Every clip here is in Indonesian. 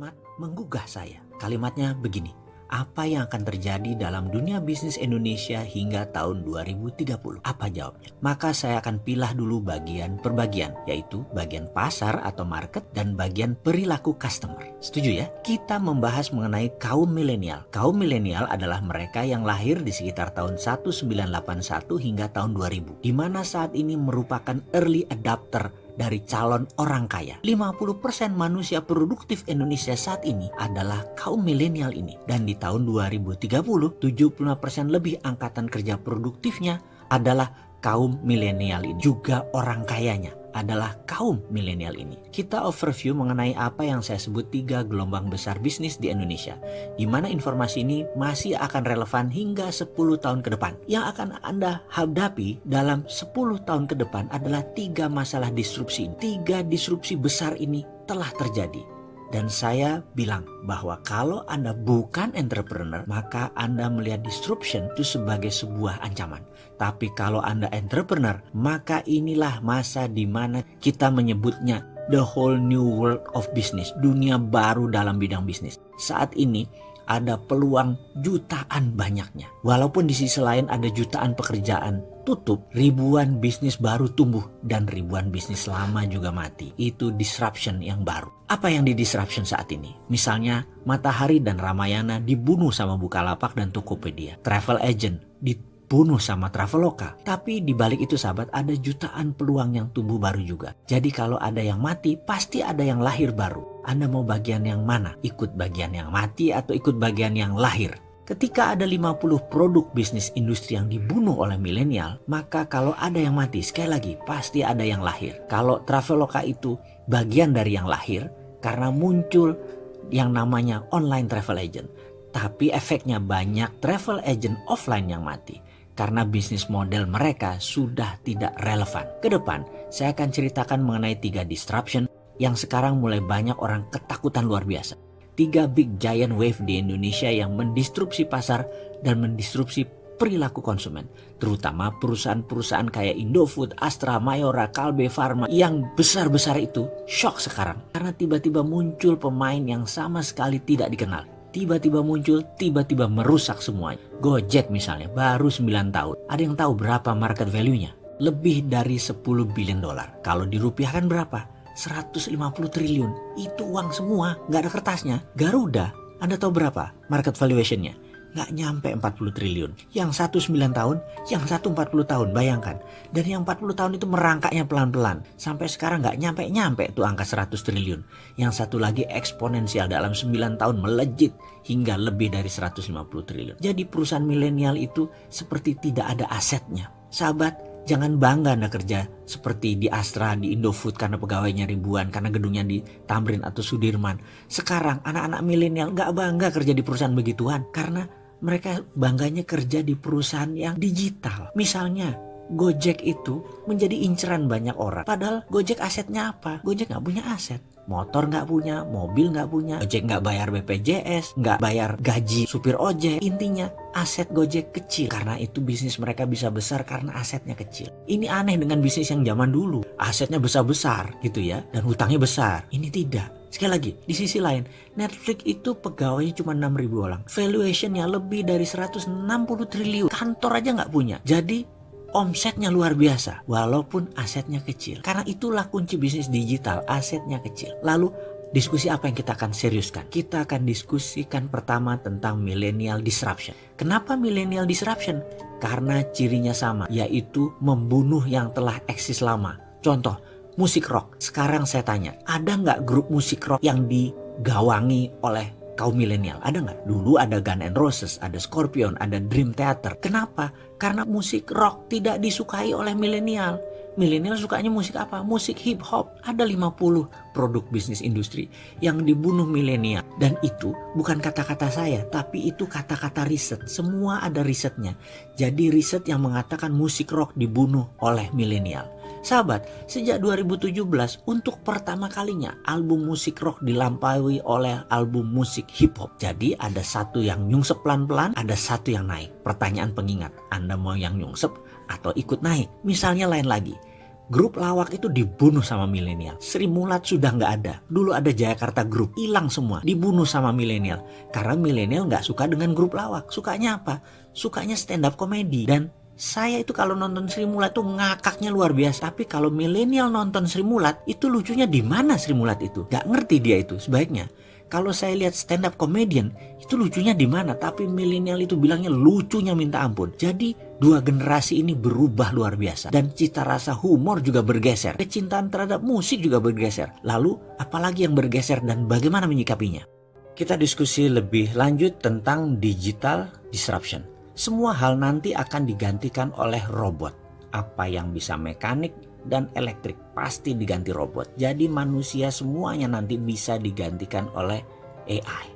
kalimat menggugah saya. Kalimatnya begini, apa yang akan terjadi dalam dunia bisnis Indonesia hingga tahun 2030? Apa jawabnya? Maka saya akan pilah dulu bagian per bagian, yaitu bagian pasar atau market dan bagian perilaku customer. Setuju ya? Kita membahas mengenai kaum milenial. Kaum milenial adalah mereka yang lahir di sekitar tahun 1981 hingga tahun 2000, di mana saat ini merupakan early adopter dari calon orang kaya. 50% manusia produktif Indonesia saat ini adalah kaum milenial ini. Dan di tahun 2030, 75% lebih angkatan kerja produktifnya adalah kaum milenial ini. Juga orang kayanya adalah kaum milenial ini. Kita overview mengenai apa yang saya sebut 3 gelombang besar bisnis di Indonesia, di mana informasi ini masih akan relevan hingga 10 tahun ke depan. Yang akan Anda hadapi dalam 10 tahun ke depan adalah 3 masalah disrupsi. 3 disrupsi besar ini telah terjadi. Dan saya bilang bahwa kalau Anda bukan entrepreneur, maka Anda melihat disruption itu sebagai sebuah ancaman. Tapi kalau Anda entrepreneur, maka inilah masa di mana kita menyebutnya the whole new world of business. Dunia baru dalam bidang bisnis. Saat ini ada peluang jutaan banyaknya. Walaupun di sisi lain ada jutaan pekerjaan tutup, ribuan bisnis baru tumbuh dan ribuan bisnis lama juga mati. Itu disruption yang baru. Apa yang di disruption saat ini? Misalnya Matahari dan Ramayana dibunuh sama Bukalapak dan Tokopedia. Travel agent dibunuh sama Traveloka. Tapi di balik itu sahabat, ada jutaan peluang yang tumbuh baru juga. Jadi kalau ada yang mati, pasti ada yang lahir baru. Anda mau bagian yang mana? Ikut bagian yang mati atau ikut bagian yang lahir? Ketika ada 50 produk bisnis industri yang dibunuh oleh milenial, maka kalau ada yang mati, sekali lagi pasti ada yang lahir. Kalau Traveloka itu bagian dari yang lahir karena muncul yang namanya online travel agent. Tapi efeknya banyak travel agent offline yang mati karena bisnis model mereka sudah tidak relevan. Kedepan saya akan ceritakan mengenai 3 disruption yang sekarang mulai banyak orang ketakutan luar biasa. 3 big giant wave di Indonesia yang mendisrupsi pasar dan mendisrupsi perilaku konsumen. Terutama perusahaan-perusahaan kayak Indofood, Astra, Mayora, Kalbe Farma yang besar-besar itu shock sekarang. Karena tiba-tiba muncul pemain yang sama sekali tidak dikenal. Tiba-tiba muncul, tiba-tiba merusak semuanya. Gojek misalnya baru 9 tahun. Ada yang tahu berapa market value-nya? Lebih dari 10 billion dolar. Kalau dirupiahkan berapa? 150 triliun. Itu uang semua, nggak ada kertasnya. Garuda, Anda tahu berapa market valuation-nya? Nggak nyampe 40 triliun. Yang satu 9 tahun, yang satu 40 tahun, bayangkan. Dan yang 40 tahun itu merangkaknya pelan-pelan. Sampai sekarang nggak nyampe tuh angka 100 triliun. Yang satu lagi eksponensial dalam 9 tahun melejit hingga lebih dari 150 triliun. Jadi perusahaan milenial itu seperti tidak ada asetnya. Sahabat, jangan bangga Anda kerja seperti di Astra, di Indofood karena pegawainya ribuan, karena gedungnya di Tamrin atau Sudirman. Sekarang anak-anak milenial nggak bangga kerja di perusahaan begituan karena mereka bangganya kerja di perusahaan yang digital. Misalnya Gojek itu menjadi inceran banyak orang. Padahal Gojek asetnya apa? Gojek nggak punya aset. Motor nggak punya, mobil nggak punya, Gojek nggak bayar BPJS, nggak bayar gaji supir ojek. Intinya aset Gojek kecil. Karena itu bisnis mereka bisa besar karena asetnya kecil. Ini aneh dengan bisnis yang zaman dulu. Asetnya besar-besar gitu ya, dan hutangnya besar. Ini tidak. Sekali lagi, di sisi lain, Netflix itu pegawainya cuma 6.000 orang. Valuationnya lebih dari 160 triliun. Kantor aja nggak punya. Jadi omsetnya luar biasa walaupun asetnya kecil. Karena itulah kunci bisnis digital, asetnya kecil. Lalu diskusi apa yang kita akan seriuskan? Kita akan diskusikan pertama tentang millennial disruption. Kenapa millennial disruption? Karena cirinya sama, yaitu membunuh yang telah eksis lama. Contoh, musik rock. Sekarang saya tanya, ada nggak grup musik rock yang digawangi oleh kaum milenial? Ada nggak? Dulu ada Guns N' Roses, ada Scorpion, ada Dream Theater. Kenapa? Karena musik rock tidak disukai oleh milenial. Milenial sukanya musik apa? Musik hip hop. Ada 50 produk bisnis industri yang dibunuh milenial. Dan itu bukan kata-kata saya, tapi itu kata-kata riset. Semua ada risetnya. Jadi riset yang mengatakan musik rock dibunuh oleh milenial. Sahabat, sejak 2017 untuk pertama kalinya album musik rock dilampaui oleh album musik hip hop. Jadi ada satu yang nyungsep pelan-pelan, ada satu yang naik. Pertanyaan pengingat, Anda mau yang nyungsep atau ikut naik? Misalnya lain lagi, Grup lawak itu dibunuh sama milenial. Sri Mulat sudah nggak ada. Dulu ada Jayakarta Group, hilang semua, dibunuh sama milenial. Karena milenial nggak suka dengan grup lawak. Sukanya apa? Sukanya stand up comedy. Dan saya itu kalau nonton Sri Mulat tuh ngakaknya luar biasa. Tapi kalau milenial nonton Sri Mulat, itu lucunya di mana Sri Mulat itu? Nggak ngerti dia itu sebaiknya. Kalau saya lihat stand up comedian, itu lucunya di mana? Tapi milenial itu bilangnya lucunya minta ampun. Jadi dua generasi ini berubah luar biasa. Dan cita rasa humor juga bergeser. Kecintaan terhadap musik juga bergeser. Lalu apalagi yang bergeser dan bagaimana menyikapinya? Kita diskusi lebih lanjut tentang digital disruption. Semua hal nanti akan digantikan oleh robot. Apa yang bisa mekanik dan elektrik pasti diganti robot. Jadi manusia semuanya nanti bisa digantikan oleh AI,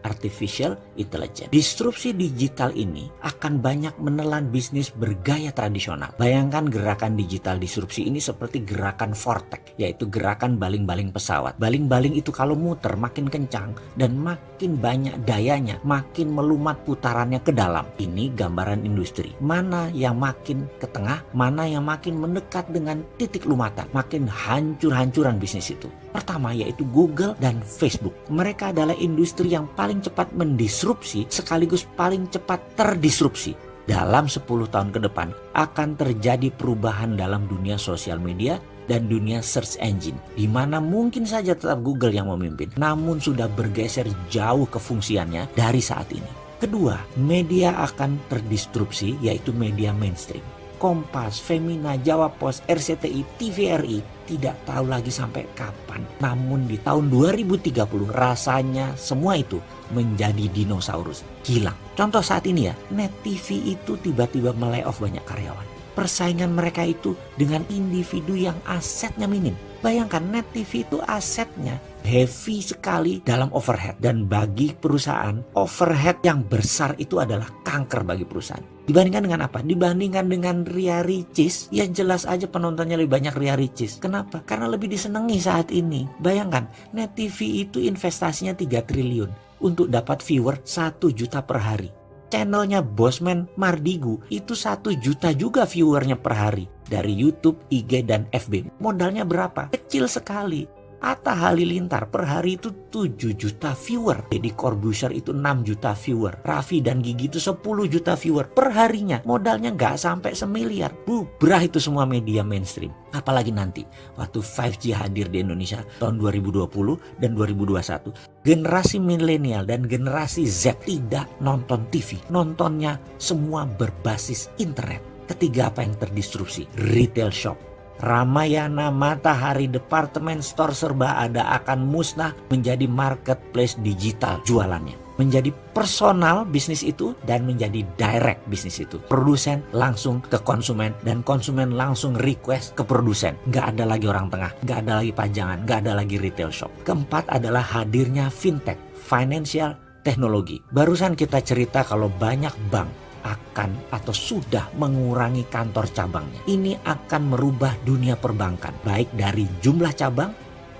Artificial Intelligence. Disrupsi digital ini akan banyak menelan bisnis bergaya tradisional. Bayangkan gerakan digital disrupsi ini seperti gerakan vortex, yaitu gerakan baling-baling pesawat. Baling-baling itu kalau muter makin kencang dan makin banyak dayanya, makin melumat putarannya ke dalam. Ini gambaran industri. Mana yang makin ke tengah, mana yang makin mendekat dengan titik lumatan, makin hancur-hancuran bisnis itu. Pertama yaitu Google dan Facebook. Mereka adalah industri yang paling cepat mendisrupsi sekaligus paling cepat terdisrupsi. Dalam 10 tahun ke depan akan terjadi perubahan dalam dunia sosial media dan dunia search engine, di mana mungkin saja tetap Google yang memimpin, namun sudah bergeser jauh ke fungsiannya dari saat ini. Kedua, media akan terdisrupsi yaitu media mainstream. Kompas, Femina, Jawa Pos, RCTI, TVRI tidak tahu lagi sampai kapan. Namun di tahun 2030 rasanya semua itu menjadi dinosaurus, hilang. Contoh saat ini ya, Net TV itu tiba-tiba melay-off banyak karyawan. Persaingan mereka itu dengan individu yang asetnya minim. Bayangkan Net TV itu asetnya heavy sekali dalam overhead. Dan bagi perusahaan, overhead yang besar itu adalah kanker bagi perusahaan. Dibandingkan dengan apa? Dibandingkan dengan Ria Ricis, ya jelas aja penontonnya lebih banyak Ria Ricis. Kenapa? Karena lebih disenangi saat ini. Bayangkan, Net TV itu investasinya 3 triliun untuk dapat viewer 1 juta per hari. Channelnya Bosman Mardigu itu 1 juta juga viewernya per hari. Dari YouTube, IG, dan FB. Modalnya berapa? Kecil sekali. Atta Halilintar per hari itu 7 juta viewer. Deddy Corbuzier itu 6 juta viewer. Raffi dan Gigi itu 10 juta viewer per harinya. Modalnya nggak sampai semiliar. Bubrah itu semua media mainstream. Apalagi nanti waktu 5G hadir di Indonesia tahun 2020 dan 2021. Generasi milenial dan generasi Z tidak nonton TV. Nontonnya semua berbasis internet. Ketiga, apa yang terdisrupsi? Retail shop. Ramayana, Matahari, departemen store serba ada akan musnah menjadi marketplace digital jualannya. Menjadi personal bisnis itu dan menjadi direct bisnis itu. Produsen langsung ke konsumen dan konsumen langsung request ke produsen. Nggak ada lagi orang tengah, nggak ada lagi pajangan, nggak ada lagi retail shop. Keempat adalah hadirnya fintech, financial technology. Barusan kita cerita kalau banyak bank akan atau sudah mengurangi kantor cabangnya. Ini akan merubah dunia perbankan, baik dari jumlah cabang,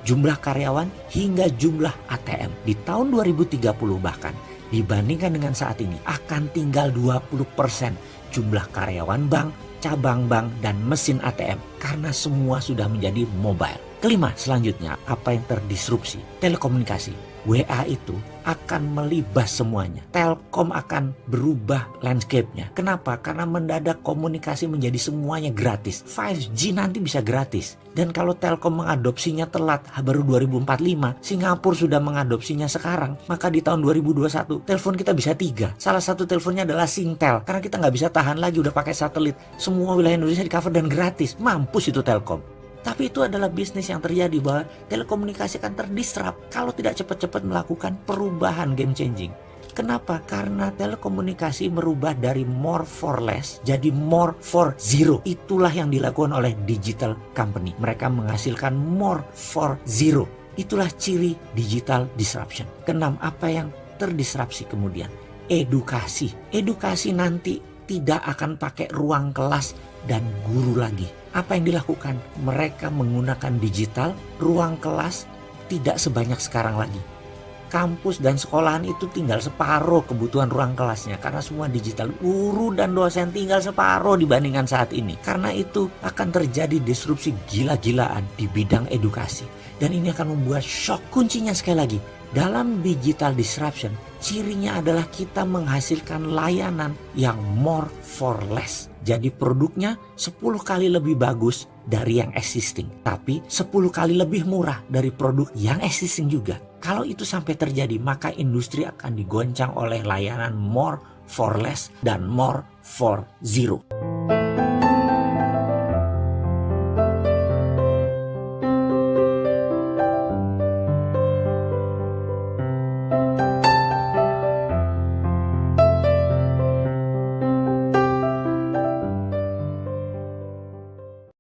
jumlah karyawan, hingga jumlah ATM. Di tahun 2030 bahkan, dibandingkan dengan saat ini, akan tinggal 20% jumlah karyawan bank, cabang bank, dan mesin ATM. Karena semua sudah menjadi mobile. Kelima, selanjutnya, apa yang terdisrupsi? Telekomunikasi. WA itu akan melibas semuanya. Telkom akan berubah landscape-nya. Kenapa? Karena mendadak komunikasi menjadi semuanya gratis. 5G nanti bisa gratis. Dan kalau Telkom mengadopsinya telat, baru 2045, Singapura sudah mengadopsinya sekarang, maka di tahun 2021, telepon kita bisa 3. Salah satu teleponnya adalah Singtel. Karena kita nggak bisa tahan lagi udah pakai satelit. Semua wilayah Indonesia di cover dan gratis. Mampus itu Telkom. Tapi itu adalah bisnis yang terjadi bahwa telekomunikasi akan terdisrupt kalau tidak cepat-cepat melakukan perubahan game changing. Kenapa? Karena telekomunikasi merubah dari more for less jadi more for zero. Itulah yang dilakukan oleh digital company. Mereka menghasilkan more for zero. Itulah ciri digital disruption. Keenam, apa yang terdisrupsi kemudian? Edukasi. Edukasi nanti tidak akan pakai ruang kelas dan guru lagi. Apa yang dilakukan? Mereka menggunakan digital, ruang kelas tidak sebanyak sekarang lagi. kampus dan sekolahan itu tinggal separuh kebutuhan ruang kelasnya karena semua digital. Guru dan dosen tinggal separuh dibandingkan saat ini. Karena itu akan terjadi disrupsi gila-gilaan di bidang edukasi. Dan ini akan membuat shock. Kuncinya sekali lagi, dalam digital disruption, cirinya adalah kita menghasilkan layanan yang more for less. Jadi produknya 10 kali lebih bagus dari yang existing, tapi 10 kali lebih murah dari produk yang existing juga. Kalau itu sampai terjadi, maka industri akan digoncang oleh layanan more for less dan more for zero.